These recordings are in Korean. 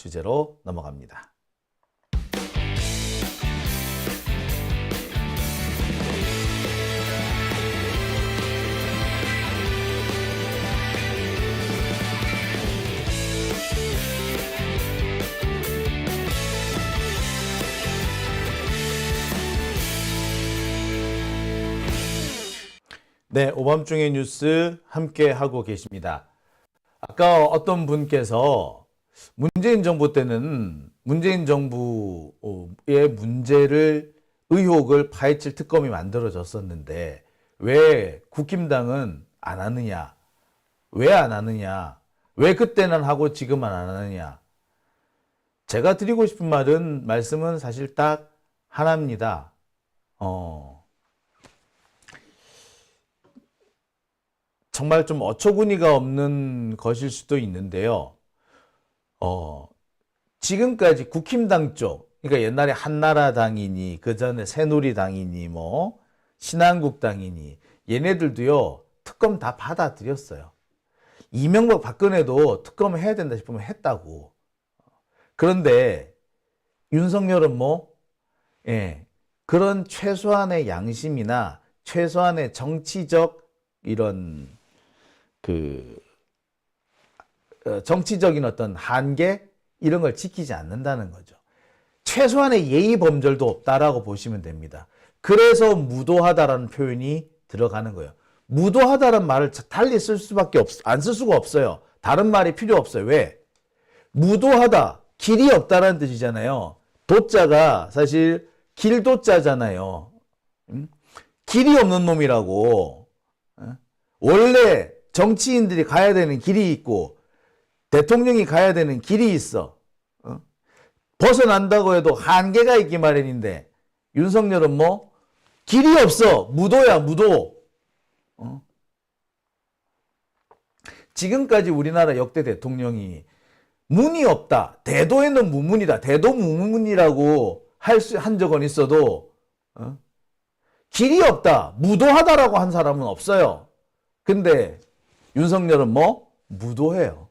주제로 넘어갑니다. 네, 오밤중의 뉴스 함께 하고 계십니다. 아까 어떤 분께서 문재인 정부 때는 문재인 정부의 문제를 의혹을 파헤칠 특검이 만들어졌었는데 왜 국힘당은 안 하느냐? 왜 안 하느냐? 왜 그때는 하고 지금은 안 하느냐? 제가 드리고 싶은 말씀은 사실 딱 하나입니다. 정말 좀 어처구니가 없는 것일 수도 있는데요. 지금까지 국힘당 쪽, 그러니까 옛날에 한나라당이니, 그 전에 새누리당이니, 뭐, 신한국당이니, 얘네들도요, 특검 다 받아들였어요. 이명박 박근혜도 특검을 해야 된다 싶으면 했다고. 그런데, 윤석열은 뭐, 그런 최소한의 양심이나 최소한의 정치적 이런 정치적인 어떤 한계 이런 걸 지키지 않는다는 거죠. 최소한의 예의 범절도 없다라고 보시면 됩니다. 그래서 무도하다라는 표현이 들어가는 거예요. 무도하다라는 말을 달리 쓸 수밖에 안 쓸 수가 없어요. 다른 말이 필요 없어요. 왜? 무도하다, 길이 없다라는 뜻이잖아요. 도자가 사실 길도자잖아요. 길이 없는 놈이라고. 원래 정치인들이 가야 되는 길이 있고 대통령이 가야 되는 길이 있어. 벗어난다고 해도 한계가 있기 마련인데 윤석열은 뭐 길이 없어. 무도야, 무도. 지금까지 우리나라 역대 대통령이 문이 없다. 대도에는 무문이다. 대도무문이라고 한 적은 있어도 길이 없다. 무도하다라고 한 사람은 없어요. 근데 윤석열은 뭐? 무도해요.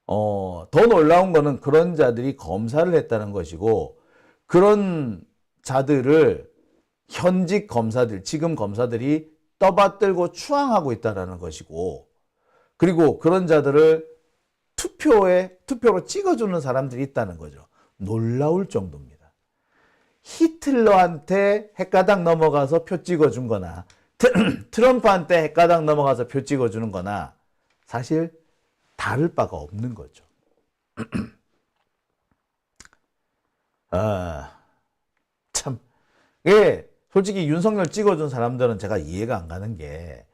더 놀라운 거는 그런 자들이 검사를 했다는 것이고 그런 자들을 현직 검사들, 지금 검사들이 떠받들고 추앙하고 있다는 것이고 그리고 그런 자들을 투표로 찍어주는 사람들이 있다는 거죠. 놀라울 정도입니다. 히틀러한테 헷가닥 넘어가서 표 찍어준 거나 트럼프한테 헷가닥 넘어가서 표 찍어주는 거나 사실 다를 바가 없는 거죠. 참. 솔직히 윤석열 찍어준 사람들은 제가 이해가 안 가는 게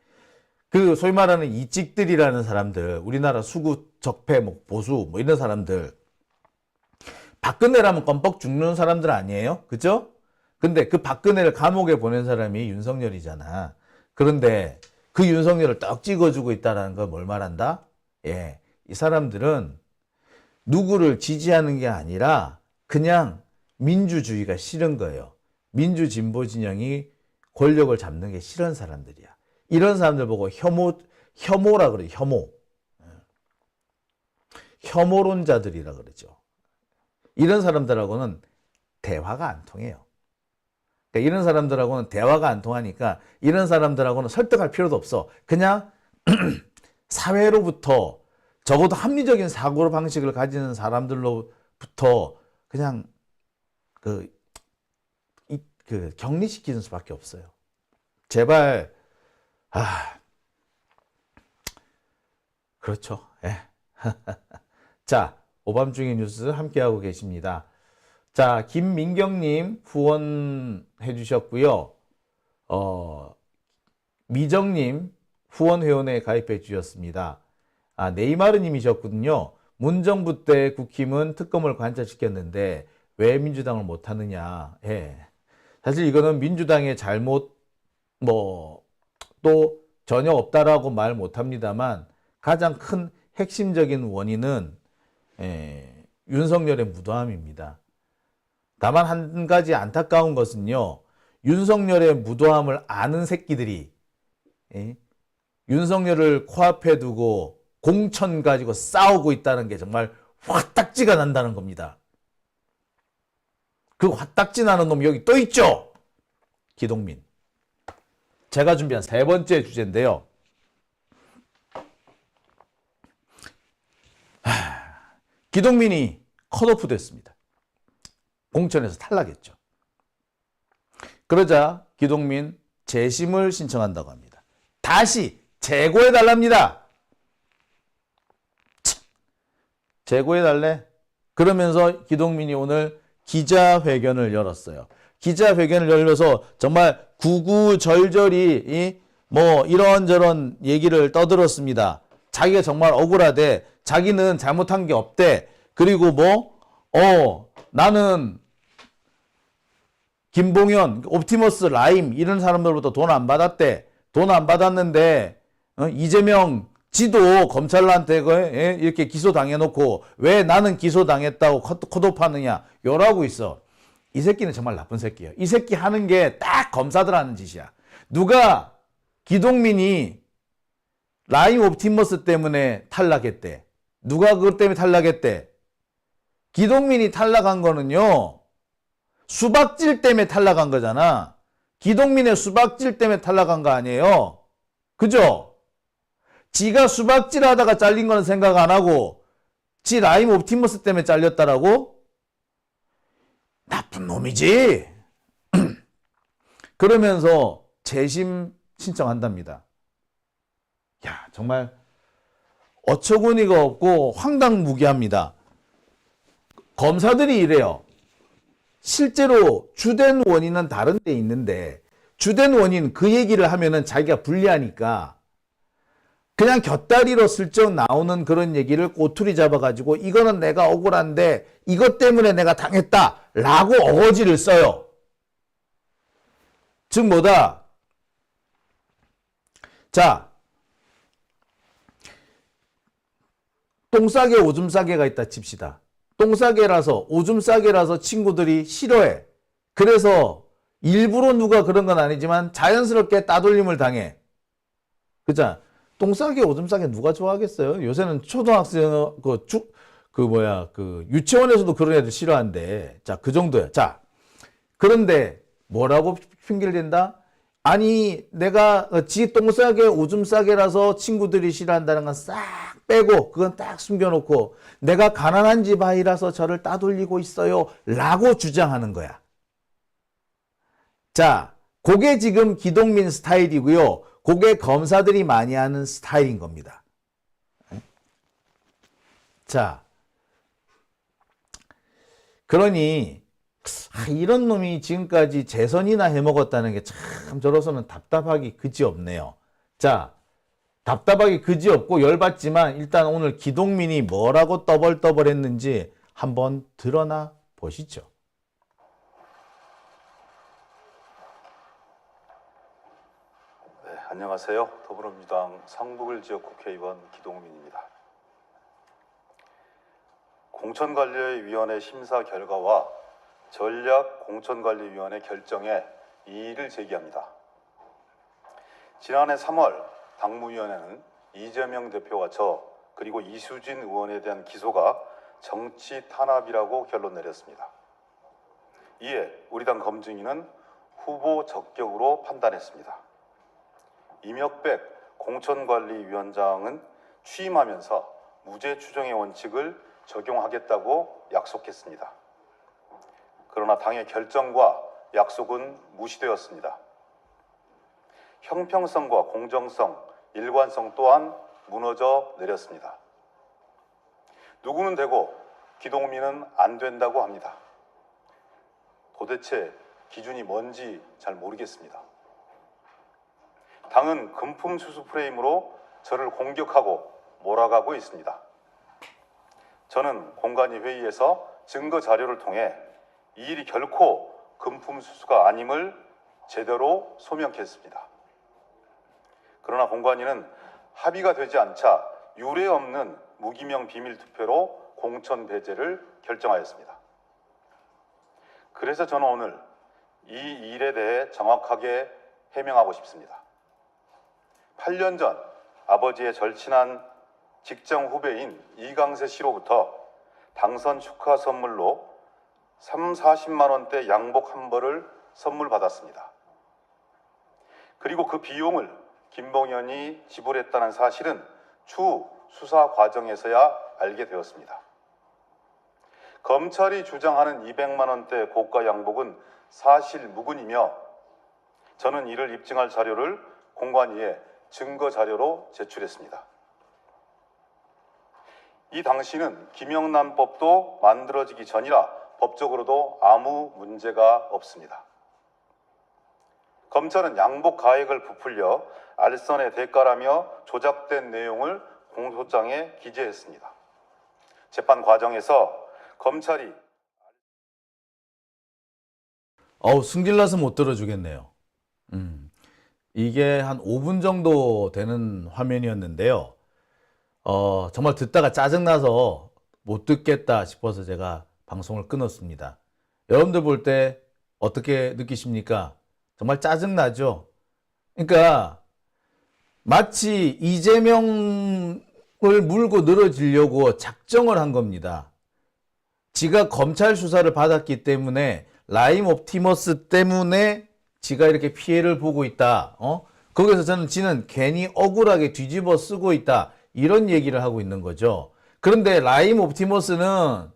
그 소위 말하는 이찍들이라는 사람들, 우리나라 수구, 적폐, 보수 뭐 이런 사람들 박근혜라면 껌뻑 죽는 사람들 아니에요? 그죠? 근데 그 박근혜를 감옥에 보낸 사람이 윤석열이잖아. 그런데 그 윤석열을 딱 찍어주고 있다는 걸 뭘 말한다? 이 사람들은 누구를 지지하는 게 아니라 그냥 민주주의가 싫은 거예요. 민주진보 진영이 권력을 잡는 게 싫은 사람들이야. 이런 사람들 보고 혐오라 그래요. 혐오론자들이라 그러죠. 이런 사람들하고는 대화가 안 통해요. 그러니까 이런 사람들하고는 대화가 안 통하니까 이런 사람들하고는 설득할 필요도 없어. 그냥 사회로부터 적어도 합리적인 사고 방식을 가지는 사람들로부터 그냥 격리시키는 수밖에 없어요. 제발 그렇죠. 자, 오밤중의 뉴스 함께하고 계십니다. 자, 김민경님 후원해 주셨고요. 미정님 후원 회원에 가입해 주셨습니다. 네이마르님이셨거든요. 문정부 때 국힘은 특검을 관철시켰는데 왜 민주당을 못하느냐. 사실 이거는 민주당의 잘못 또 전혀 없다라고 말 못합니다만 가장 큰 핵심적인 원인은 윤석열의 무도함입니다. 다만 한 가지 안타까운 것은요. 윤석열의 무도함을 아는 새끼들이 윤석열을 코앞에 두고 공천 가지고 싸우고 있다는 게 정말 화딱지가 난다는 겁니다. 그 화딱지 나는 놈 여기 또 있죠? 기동민. 제가 준비한 세 번째 주제인데요. 기동민이 컷오프 됐습니다. 공천에서 탈락했죠. 그러자 기동민 재심을 신청한다고 합니다. 다시 재고해달랍니다. 재고해달래? 그러면서 기동민이 오늘 기자회견을 열었어요. 기자회견을 열려서 정말 구구절절히 뭐 이런저런 얘기를 떠들었습니다. 자기가 정말 억울하대. 자기는 잘못한 게 없대. 그리고 나는 김봉현, 옵티머스, 라임 이런 사람들부터 돈 안 받았대. 돈 안 받았는데 이재명 지도 검찰한테 이렇게 기소당해놓고 왜 나는 기소당했다고 컷오프하느냐 요라고 있어. 이 새끼는 정말 나쁜 새끼야. 이 새끼 하는 게 딱 검사들 하는 짓이야. 누가 기동민이 라임 옵티머스 때문에 탈락했대. 누가 그것 때문에 탈락했대? 기동민이 탈락한 거는요. 수박질 때문에 탈락한 거잖아. 기동민의 수박질 때문에 탈락한 거 아니에요. 그죠? 지가 수박질 하다가 잘린 거는 생각 안 하고 지 라임 옵티머스 때문에 잘렸다라고? 나쁜 놈이지. 그러면서 재심 신청한답니다. 야, 정말 어처구니가 없고 황당무계합니다. 검사들이 이래요. 실제로 주된 원인은 다른 데 있는데 주된 원인 그 얘기를 하면은 자기가 불리하니까 그냥 곁다리로 슬쩍 나오는 그런 얘기를 꼬투리 잡아가지고 이거는 내가 억울한데 이것 때문에 내가 당했다라고 어거지를 써요. 즉 뭐다? 자, 똥싸개 오줌싸개가 있다 칩시다. 똥싸개라서 오줌싸개라서 친구들이 싫어해. 그래서 일부러 누가 그런 건 아니지만 자연스럽게 따돌림을 당해. 그죠? 똥싸개 오줌싸개 누가 좋아하겠어요? 요새는 초등학생 유치원에서도 그런 애들 싫어한대. 자, 그 정도야. 자, 그런데 뭐라고 핑계를 댄다? 아니 내가 지 똥싸개 오줌싸개라서 친구들이 싫어한다는 건 싹 빼고 그건 딱 숨겨놓고 내가 가난한 집 아이라서 저를 따돌리고 있어요 라고 주장하는 거야. 자, 그게 지금 기동민 스타일이고요. 그게 검사들이 많이 하는 스타일인 겁니다. 자, 그러니 이런 놈이 지금까지 재선이나 해먹었다는 게 참 저로서는 답답하기 그지없네요. 자, 답답하기 그지없고 열받지만 일단 오늘 기동민이 뭐라고 떠벌떠벌했는지 한번 드러나 보시죠. 네, 안녕하세요. 더불어민주당 성북을 지역 국회의원 기동민입니다. 공천관리위원회 심사 결과와 전략공천관리위원회 결정에 이의를 제기합니다. 지난해 3월 당무위원회는 이재명 대표와 저 그리고 이수진 의원에 대한 기소가 정치 탄압이라고 결론 내렸습니다. 이에 우리 당 검증위는 후보 적격으로 판단했습니다. 이명백 공천관리위원장은 취임하면서 무죄 추정의 원칙을 적용하겠다고 약속했습니다. 그러나 당의 결정과 약속은 무시되었습니다. 형평성과 공정성, 일관성 또한 무너져 내렸습니다. 누구는 되고 기동민은 안 된다고 합니다. 도대체 기준이 뭔지 잘 모르겠습니다. 당은 금품 수수 프레임으로 저를 공격하고 몰아가고 있습니다. 저는 공관위 회의에서 증거 자료를 통해 이 일이 결코 금품 수수가 아님을 제대로 소명했습니다. 그러나 공관위는 합의가 되지 않자 유례 없는 무기명 비밀 투표로 공천 배제를 결정하였습니다. 그래서 저는 오늘 이 일에 대해 정확하게 해명하고 싶습니다. 8년 전 아버지의 절친한 직장 후배인 이강세 씨로부터 당선 축하 선물로 40만 원대 양복 한 벌을 선물 받았습니다. 그리고 그 비용을 김봉현이 지불했다는 사실은 추후 수사 과정에서야 알게 되었습니다. 검찰이 주장하는 200만 원대 고가 양복은 사실 무근이며 저는 이를 입증할 자료를 공관위에 증거 자료로 제출했습니다. 이 당시는 김영란법도 만들어지기 전이라 법적으로도 아무 문제가 없습니다. 검찰은 양복 가액을 부풀려 알선의 대가라며 조작된 내용을 공소장에 기재했습니다. 재판 과정에서 검찰이 승질나서 못 들어주겠네요. 이게 한 5분 정도 되는 화면이었는데요. 정말 듣다가 짜증나서 못 듣겠다 싶어서 제가 방송을 끊었습니다. 여러분들 볼 때 어떻게 느끼십니까? 정말 짜증나죠? 그러니까 마치 이재명을 물고 늘어지려고 작정을 한 겁니다. 지가 검찰 수사를 받았기 때문에 라임 옵티머스 때문에 지가 이렇게 피해를 보고 있다. 거기서 저는 지는 괜히 억울하게 뒤집어 쓰고 있다. 이런 얘기를 하고 있는 거죠. 그런데 라임 옵티머스는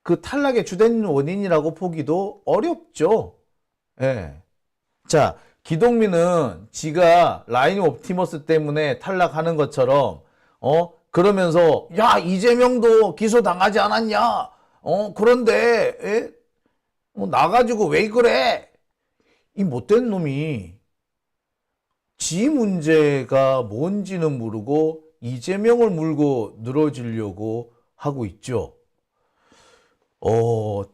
그 탈락의 주된 원인이라고 보기도 어렵죠. 예. 자, 기동민은 지가 라임 옵티머스 때문에 탈락하는 것처럼, 그러면서, 야, 이재명도 기소당하지 않았냐? 그런데, 나가지고 왜 그래? 이 못된 놈이 지 문제가 뭔지는 모르고 이재명을 물고 늘어지려고 하고 있죠.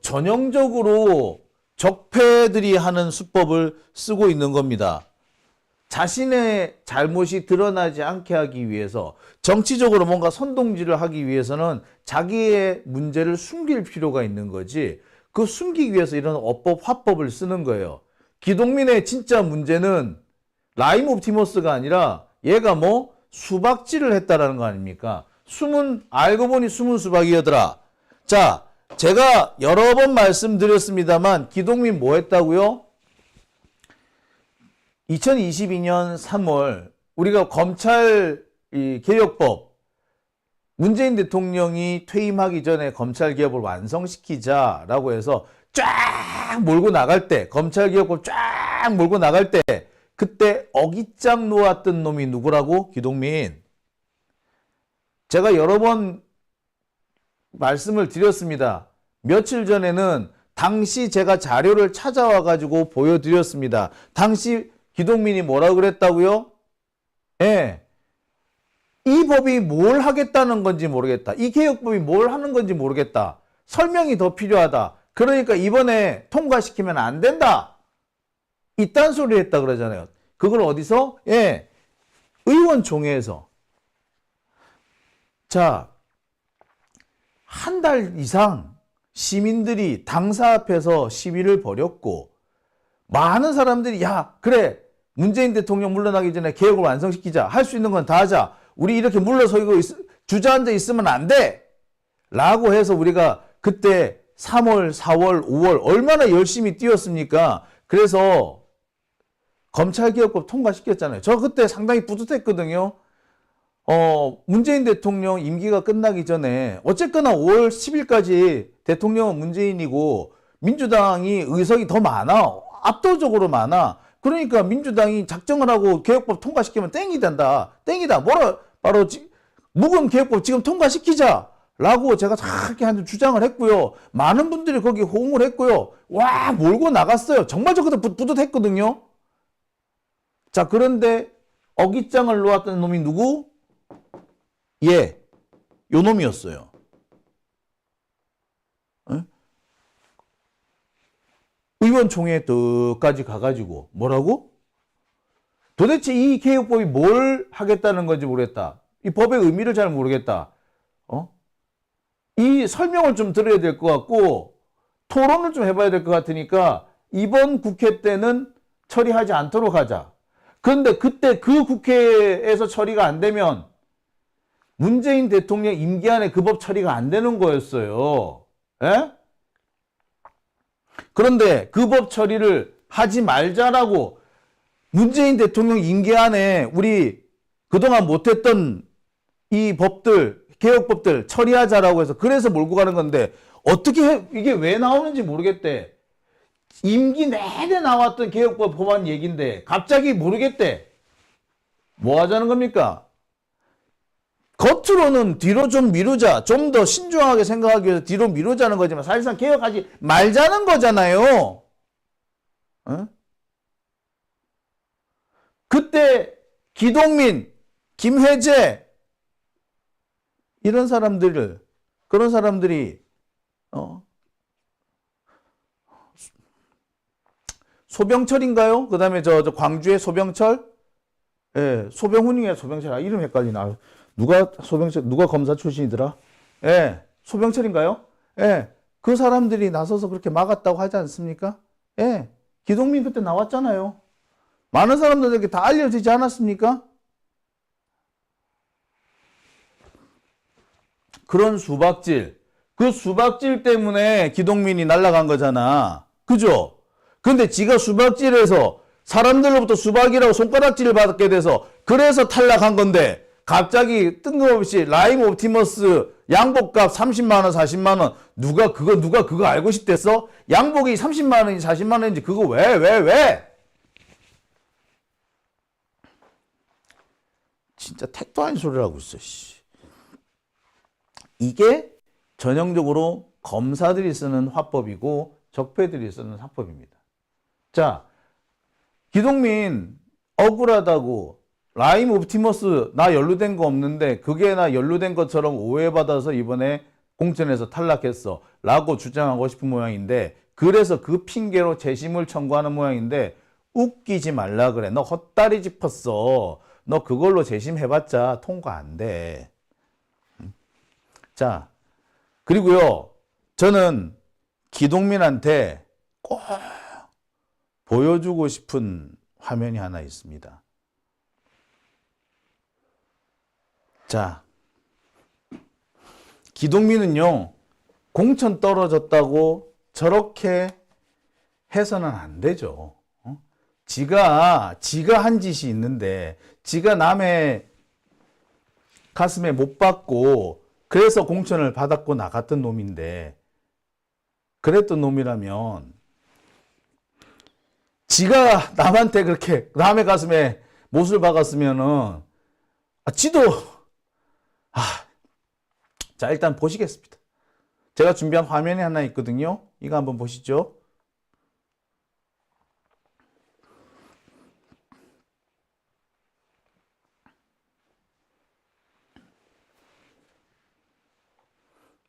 전형적으로 적폐들이 하는 수법을 쓰고 있는 겁니다. 자신의 잘못이 드러나지 않게 하기 위해서, 정치적으로 뭔가 선동질을 하기 위해서는 자기의 문제를 숨길 필요가 있는 거지, 그 숨기기 위해서 이런 어법, 화법을 쓰는 거예요. 기동민의 진짜 문제는 라임 옵티머스가 아니라 얘가 수박질을 했다라는 거 아닙니까? 알고 보니 숨은 수박이더라. 자, 제가 여러 번 말씀드렸습니다만 기동민 뭐 했다고요? 2022년 3월 우리가 검찰 개혁법, 문재인 대통령이 퇴임하기 전에 검찰 개혁을 완성시키자라고 해서 쫙 몰고 나갈 때, 검찰 개혁법 쫙 몰고 나갈 때 그때 어깃장 놓았던 놈이 누구라고? 기동민. 제가 여러 번 말씀을 드렸습니다. 며칠 전에는 당시 제가 자료를 찾아와 가지고 보여드렸습니다. 당시 기동민이 뭐라고 그랬다고요? 예. 이 법이 뭘 하겠다는 건지 모르겠다. 이 개혁법이 뭘 하는 건지 모르겠다. 설명이 더 필요하다. 그러니까 이번에 통과시키면 안 된다. 이딴 소리 했다 그러잖아요. 그걸 어디서? 예. 의원총회에서. 자, 한 달 이상 시민들이 당사 앞에서 시위를 벌였고, 많은 사람들이, 야, 그래, 문재인 대통령 물러나기 전에 개혁을 완성시키자. 할 수 있는 건 다 하자. 우리 이렇게 물러서고 주저앉아 있으면 안 돼. 라고 해서 우리가 그때 3월, 4월, 5월 얼마나 열심히 뛰었습니까? 그래서 검찰개혁법 통과시켰잖아요. 저 그때 상당히 뿌듯했거든요. 문재인 대통령 임기가 끝나기 전에 어쨌거나 5월 10일까지 대통령은 문재인이고 민주당이 의석이 더 많아. 압도적으로 많아. 그러니까 민주당이 작정을 하고 개혁법 통과시키면 땡이 된다. 땡이다. 바로 묵은 개혁법 지금 통과시키자. 라고 제가 그렇게 한 주장을 했고요. 많은 분들이 거기 호응을 했고요. 와, 몰고 나갔어요. 정말 저 그때 뿌듯했거든요. 자, 그런데 어깃장을 놓았던 놈이 누구? 예, 요 놈이었어요. 의원총회 때까지 가가지고 뭐라고? 도대체 이 개혁법이 뭘 하겠다는 건지 모르겠다. 이 법의 의미를 잘 모르겠다. 이 설명을 좀 들어야 될 것 같고 토론을 좀 해봐야 될 것 같으니까 이번 국회 때는 처리하지 않도록 하자. 그런데 그때 그 국회에서 처리가 안 되면 문재인 대통령 임기 안에 그 법 처리가 안 되는 거였어요. 예? 그런데 그 법 처리를 하지 말자라고 문재인 대통령 임기 안에 우리 그동안 못했던 이 법들, 개혁법들 처리하자라고 해서 그래서 몰고 가는 건데 어떻게 이게 왜 나오는지 모르겠대. 임기 내내 나왔던 개혁법 법안 얘기인데 갑자기 모르겠대. 뭐 하자는 겁니까? 겉으로는 뒤로 좀 미루자, 좀 더 신중하게 생각하기 위해서 뒤로 미루자는 거지만 사실상 개혁하지 말자는 거잖아요. 어? 그때 기동민, 김회재 이런 사람들을 그런 사람들이 소병철인가요? 그 다음에 저 광주의 소병철? 예, 소병훈이야, 소병철. 아, 이름 헷갈리나. 누가 소병철, 누가 검사 출신이더라? 예, 소병철인가요? 예, 그 사람들이 나서서 그렇게 막았다고 하지 않습니까? 예, 기동민 그때 나왔잖아요. 많은 사람들에게 다 알려지지 않았습니까? 그런 수박질, 그 수박질 때문에 기동민이 날아간 거잖아. 그죠? 근데 지가 수박질해서 사람들로부터 수박이라고 손가락질을 받게 돼서 그래서 탈락한 건데 갑자기 뜬금없이 라임 옵티머스 양복값 30만 원, 40만 원 누가 그거 알고 싶댔어? 양복이 30만 원인지 40만 원인지 그거 왜? 진짜 택도 아닌 소리를 하고 있어. 씨. 이게 전형적으로 검사들이 쓰는 화법이고 적폐들이 쓰는 화법입니다. 자, 기동민 억울하다고 라임 옵티머스 나 연루된 거 없는데 그게 나 연루된 것처럼 오해받아서 이번에 공천에서 탈락했어 라고 주장하고 싶은 모양인데 그래서 그 핑계로 재심을 청구하는 모양인데 웃기지 말라 그래. 너 헛다리 짚었어. 너 그걸로 재심해봤자 통과 안 돼. 자, 그리고요, 저는 기동민한테 꼭 보여주고 싶은 화면이 하나 있습니다. 자, 기동민은요, 공천 떨어졌다고 저렇게 해서는 안 되죠. 지가 한 짓이 있는데, 지가 남의 가슴에 못 박고, 그래서 공천을 받았고 나갔던 놈인데, 그랬던 놈이라면, 지가 남한테 그렇게 남의 가슴에 못을 박았으면은, 자, 일단 보시겠습니다. 제가 준비한 화면이 하나 있거든요. 이거 한번 보시죠.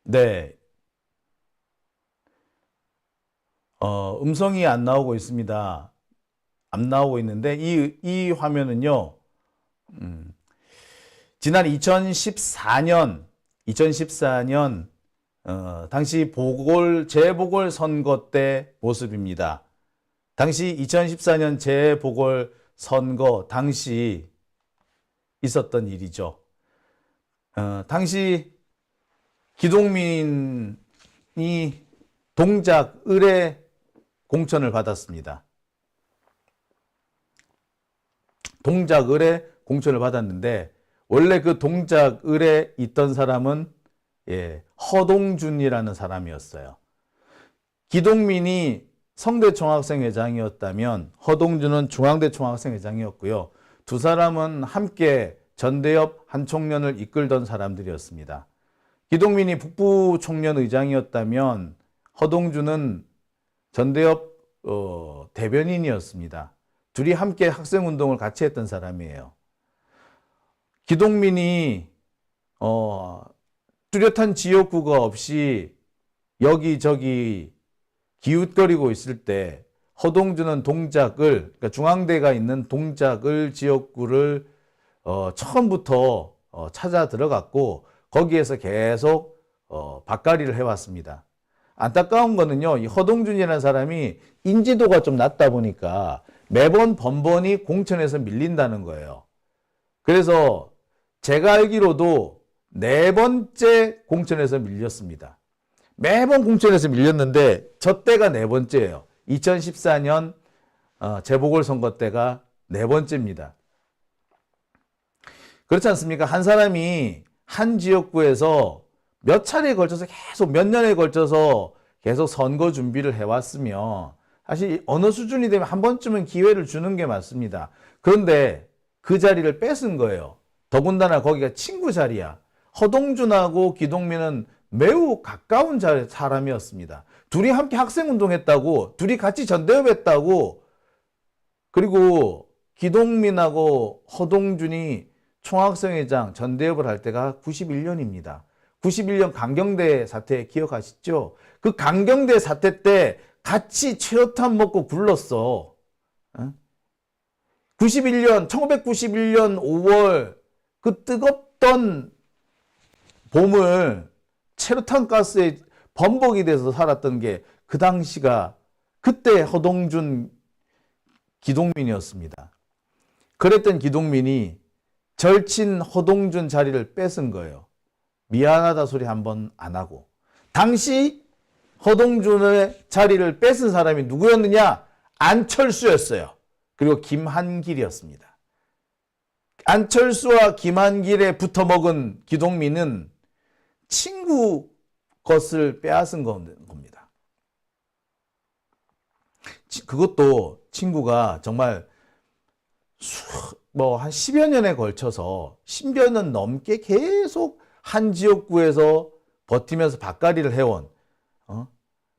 네. 음성이 안 나오고 있습니다. 안 나오고 있는데, 이 화면은요, 지난 2014년, 당시 재보궐 선거 때 모습입니다. 당시 2014년 재보궐 선거 당시 있었던 일이죠. 당시 기동민이 동작 의뢰 공천을 받았습니다. 동작 의뢰 공천을 받았는데 원래 그 동작 의뢰 있던 사람은 허동준이라는 사람이었어요. 기동민이 성대 총학생회장이었다면 허동준은 중앙대 총학생회장이었고요. 두 사람은 함께 전대협 한 총련을 이끌던 사람들이었습니다. 기동민이 북부 총련 의장이었다면 허동준은 전대협 대변인이었습니다. 둘이 함께 학생운동을 같이 했던 사람이에요. 기동민이 뚜렷한 지역구가 없이 여기저기 기웃거리고 있을 때 허동준은 동작을, 그러니까 중앙대가 있는 동작을 지역구를 처음부터 찾아 들어갔고 거기에서 계속 밭갈이를 해왔습니다. 안타까운 거는요, 이 허동준이라는 사람이 인지도가 좀 낮다 보니까 매번 번번이 공천에서 밀린다는 거예요. 그래서 제가 알기로도 네 번째 공천에서 밀렸습니다. 매번 공천에서 밀렸는데 저 때가 네 번째예요. 2014년 재보궐선거 때가 네 번째입니다. 그렇지 않습니까? 한 사람이 한 지역구에서 몇 차례에 걸쳐서 계속 몇 년에 걸쳐서 계속 선거 준비를 해왔으면 사실 어느 수준이 되면 한 번쯤은 기회를 주는 게 맞습니다. 그런데 그 자리를 뺏은 거예요. 더군다나 거기가 친구 자리야. 허동준하고 기동민은 매우 가까운 사람이었습니다. 둘이 함께 학생운동했다고, 둘이 같이 전대협했다고, 그리고 기동민하고 허동준이 총학생회장 전대협을 할 때가 91년입니다. 91년 강경대 사태 기억하시죠? 그 강경대 사태 때 같이 최루탄 먹고 굴렀어. 1991년 5월 그 뜨겁던 봄을 최루탄 가스에 범벅이 돼서 살았던 게 그 당시가 그때 허동준 기동민이었습니다. 그랬던 기동민이 절친 허동준 자리를 뺏은 거예요. 미안하다 소리 한 번 안 하고. 당시 허동준의 자리를 뺏은 사람이 누구였느냐? 안철수였어요. 그리고 김한길이었습니다. 안철수와 김한길에 붙어먹은 기동민은 친구 것을 빼앗은 겁니다. 그것도 친구가 정말 한 10여 년에 걸쳐서 10여 년 넘게 계속 한 지역구에서 버티면서 밭갈이를 해온,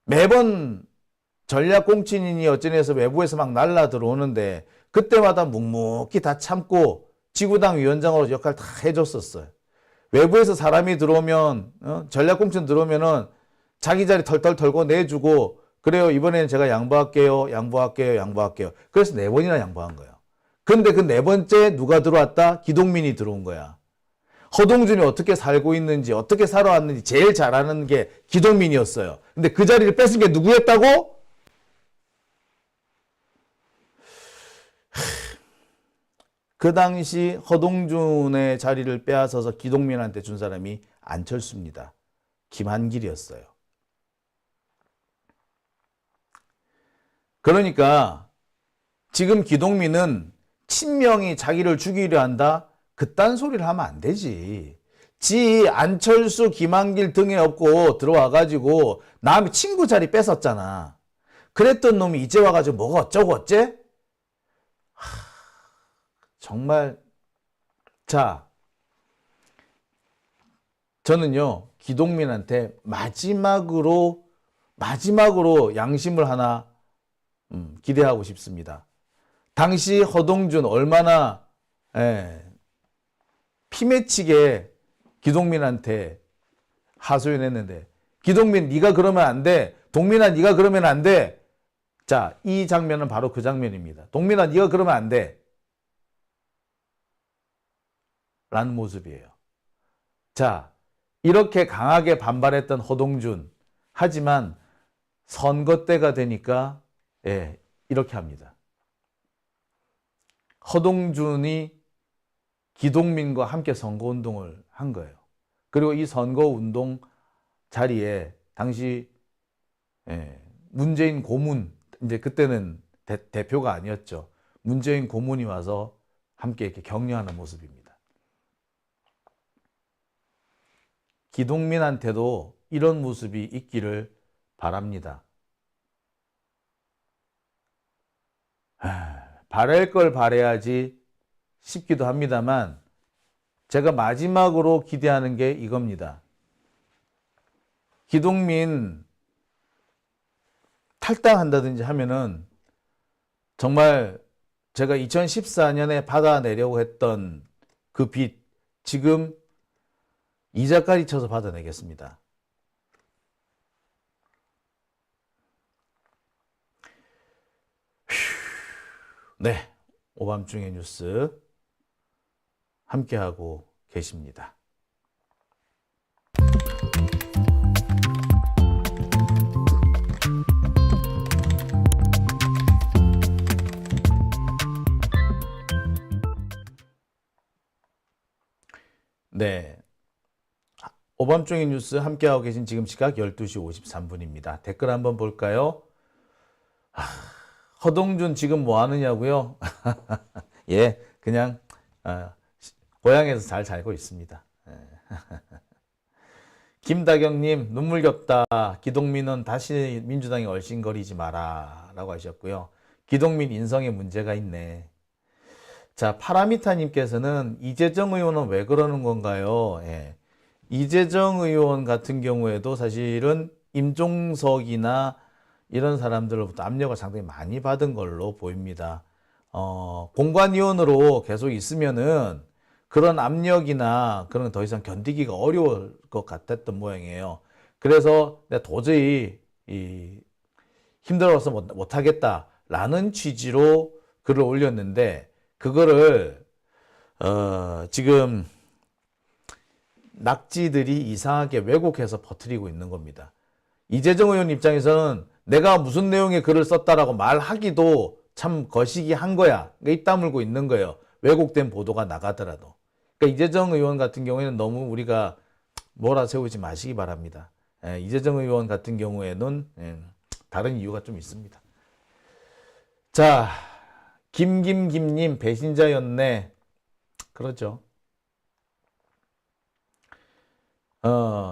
매번 전략 공천인이 어쩌면서 외부에서 막 날라 들어오는데 그때마다 묵묵히 다 참고 지구당 위원장으로 역할 다 해줬었어요. 외부에서 사람이 들어오면, 전략 공천 들어오면은 자기 자리 털털 털고 내주고, 그래요, 이번에는 제가 양보할게요. 그래서 네 번이나 양보한 거예요. 근데 그 네 번째 누가 들어왔다? 기동민이 들어온 거야. 허동준이 어떻게 살고 있는지, 어떻게 살아왔는지 제일 잘 아는 게 기동민이었어요. 근데 그 자리를 뺏은 게 누구였다고? 그 당시 허동준의 자리를 빼앗아서 기동민한테 준 사람이 안철수입니다. 김한길이었어요. 그러니까 지금 기동민은 친명이 자기를 죽이려 한다? 그딴 소리를 하면 안 되지. 지 안철수, 김한길 등에 업고 들어와가지고 남의 친구 자리 뺏었잖아. 그랬던 놈이 이제 와가지고 뭐가 어쩌고 어째? 정말. 자, 저는요 기동민한테 마지막으로 양심을 하나 기대하고 싶습니다. 당시 허동준 얼마나 피맺히게 기동민한테 하소연했는데, 기동민 네가 그러면 안 돼, 동민아 네가 그러면 안 돼. 자, 이 장면은 바로 그 장면입니다. 동민아 네가 그러면 안 돼 라는 모습이에요. 자, 이렇게 강하게 반발했던 허동준, 하지만 선거 때가 되니까 이렇게 합니다. 허동준이 기동민과 함께 선거운동을 한 거예요. 그리고 이 선거운동 자리에 당시 문재인 고문, 이제 그때는 대표가 아니었죠. 문재인 고문이 와서 함께 이렇게 격려하는 모습입니다. 기동민한테도 이런 모습이 있기를 바랍니다. 바랄 걸 바라야지 싶기도 합니다만, 제가 마지막으로 기대하는 게 이겁니다. 기동민 탈당한다든지 하면은 정말 제가 2014년에 받아내려고 했던 그 빚, 지금 이자까지 쳐서 받아내겠습니다. 네, 오밤중의 뉴스 함께하고 계십니다. 네, 조밤중의 뉴스 함께하고 계신 지금 시각 12시 53분입니다. 댓글 한번 볼까요? 허동준 지금 뭐 하느냐고요? 예, 그냥 고향에서 잘 살고 있습니다. 김다경님, 눈물겹다. 기동민은 다시 민주당에 얼씬거리지 마라 라고 하셨고요. 기동민 인성에 문제가 있네. 자, 파라미타님께서는 이재정 의원은 왜 그러는 건가요? 예. 이재정 의원 같은 경우에도 사실은 임종석이나 이런 사람들로부터 압력을 상당히 많이 받은 걸로 보입니다. 공관위원으로 계속 있으면은 그런 압력이나 그런 거 더 이상 견디기가 어려울 것 같았던 모양이에요. 그래서 내가 도저히 힘들어서 못하겠다라는 취지로 글을 올렸는데 그거를 지금 낙지들이 이상하게 왜곡해서 퍼뜨리고 있는 겁니다. 이재정 의원 입장에서는 내가 무슨 내용의 글을 썼다라고 말하기도 참 거시기 한 거야. 입 다물고 있는 거예요. 왜곡된 보도가 나가더라도. 그러니까 이재정 의원 같은 경우에는 너무 우리가 몰아세우지 마시기 바랍니다. 이재정 의원 같은 경우에는 다른 이유가 좀 있습니다. 자, 김님 배신자였네. 그렇죠.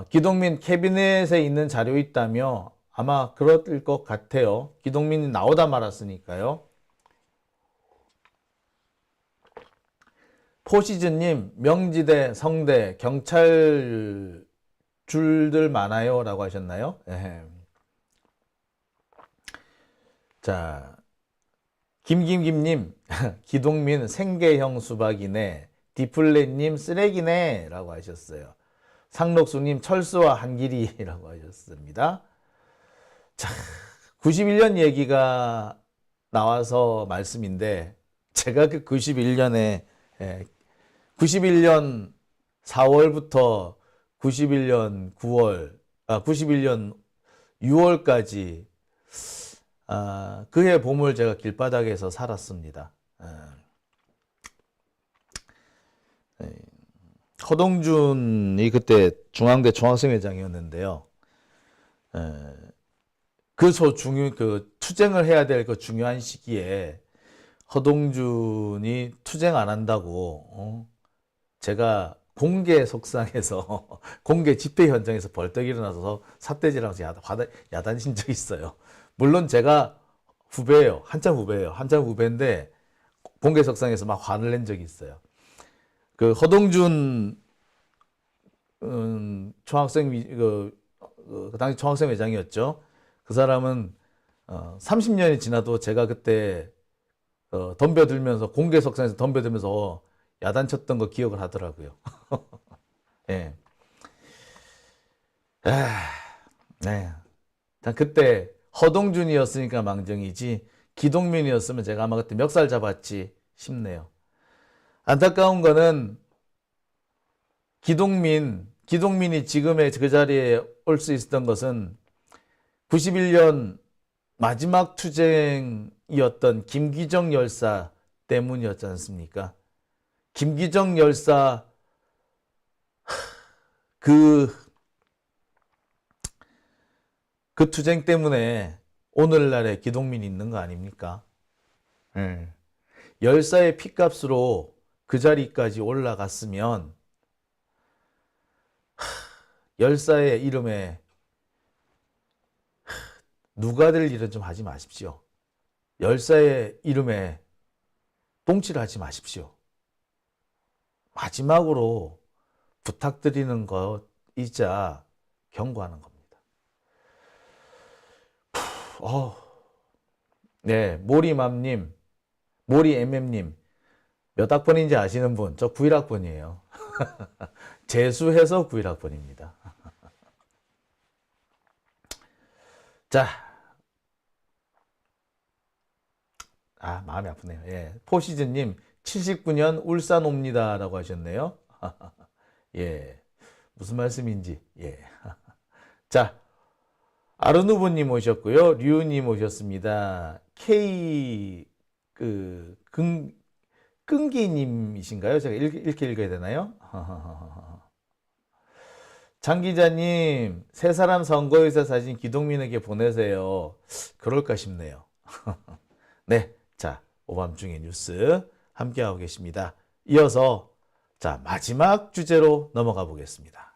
기동민 캐비넷에 있는 자료 있다며 아마 그럴 것 같아요. 기동민이 나오다 말았으니까요. 포시즈님, 명지대, 성대, 경찰 줄들 많아요 라고 하셨나요? 자, 김님, 기동민 생계형 수박이네, 디플레님 쓰레기네 라고 하셨어요. 상록수님 철수와 한길이라고 하셨습니다. 자, 91년 얘기가 나와서 말씀인데 제가 그 91년에 91년 4월부터 91년 6월까지 그해 봄을 제가 길바닥에서 살았습니다. 허동준이 그때 중앙대 중학생회장이었는데요. 그 투쟁을 해야 될 그 중요한 시기에 허동준이 투쟁 안 한다고 제가 공개 속상해서 공개 집회 현장에서 벌떡 일어나서 삿대질하면서 야단친 적이 있어요. 물론 제가 후배예요. 한참 후배인데 공개 속상해서 막 화를 낸 적이 있어요. 그 허동준 그 당시 총학생 회장이었죠. 그 사람은 30년이 지나도 제가 그때 덤벼들면서 공개 석상에서 덤벼들면서 야단쳤던 거 기억을 하더라고요. 예. 네. 그때 허동준이었으니까 망정이지 기동민이었으면 제가 아마 그때 멱살 잡았지 싶네요. 안타까운 거는 기동민이 지금의 그 자리에 올 수 있었던 것은 91년 마지막 투쟁이었던 김기정 열사 때문이었지 않습니까? 김기정 열사 그 투쟁 때문에 오늘날의 기동민이 있는 거 아닙니까? 열사의 피값으로 그 자리까지 올라갔으면 열사의 이름에 누가 될 일은 좀 하지 마십시오. 열사의 이름에 똥칠을 하지 마십시오. 마지막으로 부탁드리는 것이자 경고하는 겁니다. 네, 모리맘님, 모리MM님 몇 학번인지 아시는 분? 저 91학번이에요. 재수해서 91학번입니다. 자, 마음이 아프네요. 예, 포시즈님 79년 울산 옵니다 라고 하셨네요. 예, 무슨 말씀인지. 예. 자, 아르누브님 오셨고요. 류님 오셨습니다. 끈기님이신가요? 제가 이렇게 읽어야 되나요? 장 기자님, 세 사람 선거유세 사진 기동민에게 보내세요. 그럴까 싶네요. 네, 자, 오밤중의 뉴스 함께하고 계십니다. 이어서 자, 마지막 주제로 넘어가 보겠습니다.